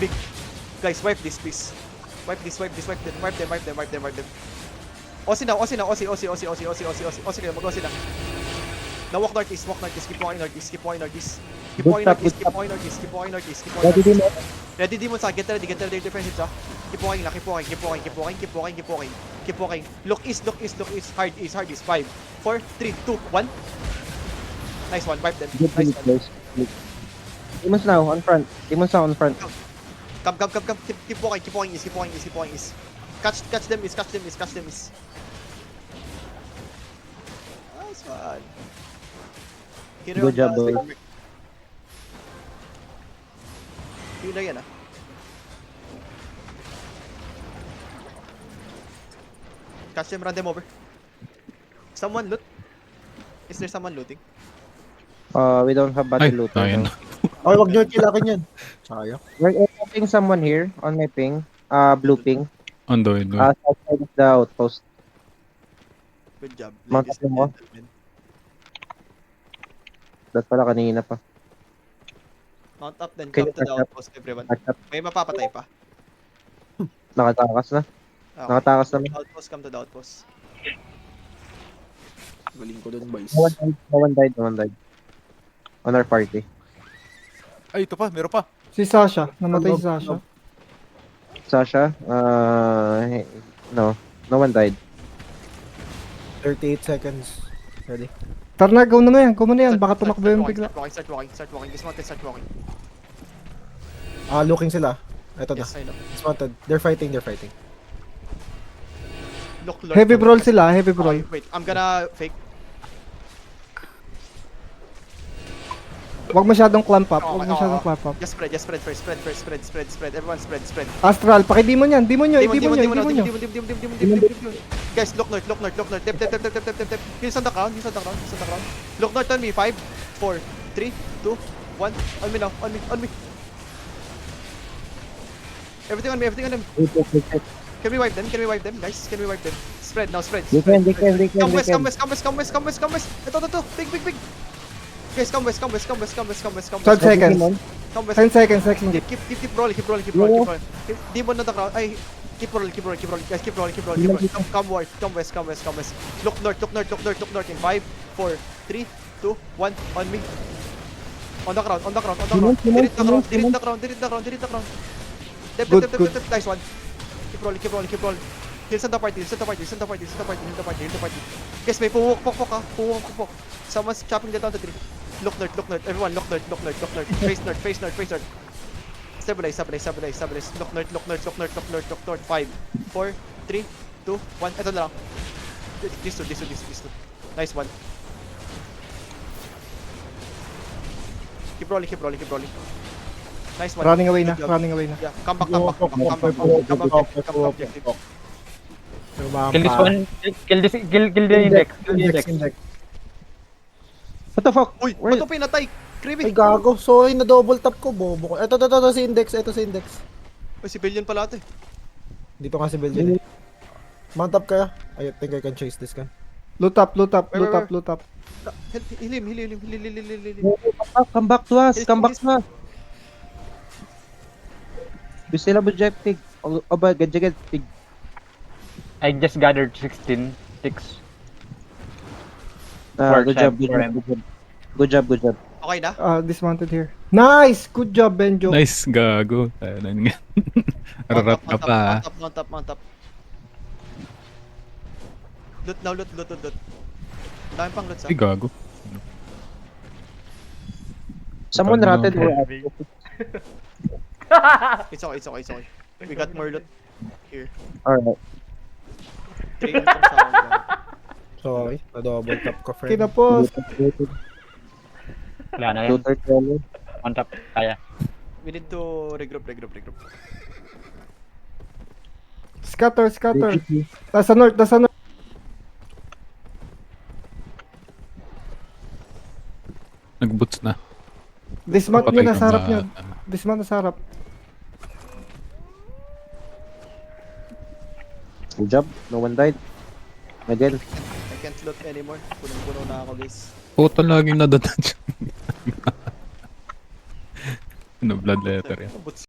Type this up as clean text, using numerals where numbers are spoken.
Big. Guys, wipe this, please. Wipe this, wipe them, wipe them. Osi now, Osi, mag-Osi na. Now walk northeast, keep walking northeast. Keep walking northeast. Ready demons, get ready, defensive siya. Keep walking. Look east, hard east. 5, 4, 3, 2, 1. Nice one, wipe them. Nice one. Demons now, on front. Come. Keep walking east. Catch them east. Nice one. Good job, boys. Healer yan ah. Catch them, run them over. Someone loot? Is there someone looting? We don't have battle looter. ayun. now. Okay, wag nyo kilakin yan. Sayang. We're expecting someone here on my ping. Blue ping. On the way. Outside of the outpost. Good job, Mount ladies up and mo. gentlemen. That pala kanina pa. Mount up then Okay, come to the catch up. outpost, everyone. Catch up. May mapapatay pa. Nakatakas na. Okay. Nakatakas naman. Outpost, come to the outpost. Galing ko dun, boys. No one died. On our party. Ay, ito pa, meron pa. Si Sasha. Namatay si Sasha. Sasha, no one died. 38 seconds. Ready? Tara na, go na yan. Baka tumakbo yung bigla. Start walking. Dismounted, start walking. Looking sila. Ito na. Yes, I know. Spotted. They're fighting. Look, Lord. Heavy brawl sila, heavy brawl. Okay, wait, I'm gonna fake. Huwag masyadong clamp up. Okay, Huwag masyadong clamp up. Just spread first. Spread. Everyone spread. Astral, pakidemon yan. Demon nyo. Guys, look north. Tip. He's on the ground. Look north on me. 5, 4, 3, 2, 1. On me now. On me. Everything on me. Can we wipe them, guys? Spread. They can. Come west. Ito. Big. Guys, come west. 12 seconds. Come west. 10 seconds. Keep rolling. Demon on the ground. Ay, keep rolling. Guys, keep rolling. Come west. Look north. In 5, 4, 3, 2, 1. On me. On the ground. Direct the ground. Tip. Nice one. Keep rolling. Heals on the party. Guys, may puwok ha. Someone's chopping that down to 3. Look north. Everyone, look north. Face north. Stabilize. Look north. 5, 4, 3, 2, 1. Ito na lang. These two. Nice one. Keep rolling. Nice one. Running away na. Good job. Yeah, come back. Objective. Kill this one. Kill the index. What the fuck? Uy, Where- ba't ito pinatay? Ay, Creepy. gago. So, na double tap ko. Bobo ko. Ito, si Index. Uy, si Billion pala ito eh. Hindi pa nga si Belgian. Mount up kaya? I think I can chase this gun. Loot up. Wait. Hilim. Come back to us. We still have objective. Gadget. I just gathered 16 sticks. Good job. Okay na? Dismounted here. Nice! Good job, Benjo. Nice, gago. Rarap ka pa. Mount up. Loot now. Dami pang loot sa. Ay, gago. Someone ratted for us. It's okay. We got more loot here. Alright. Train from sound. Sorry. Na double tap ko, friend. Kinapos. Wala na yan. Looter trailer. On top. Kaya. We need to regroup. Scatter. Nasa north. Nag-boots na. Dismount Patay nyo ka nasa harap ba? nyo. Dismount nasa harap. Good job. No one died. Again. I can't loot anymore. Punong-puno na ako, guys. Puto laging nadadaan siya. Ano, blood letter yan. Boots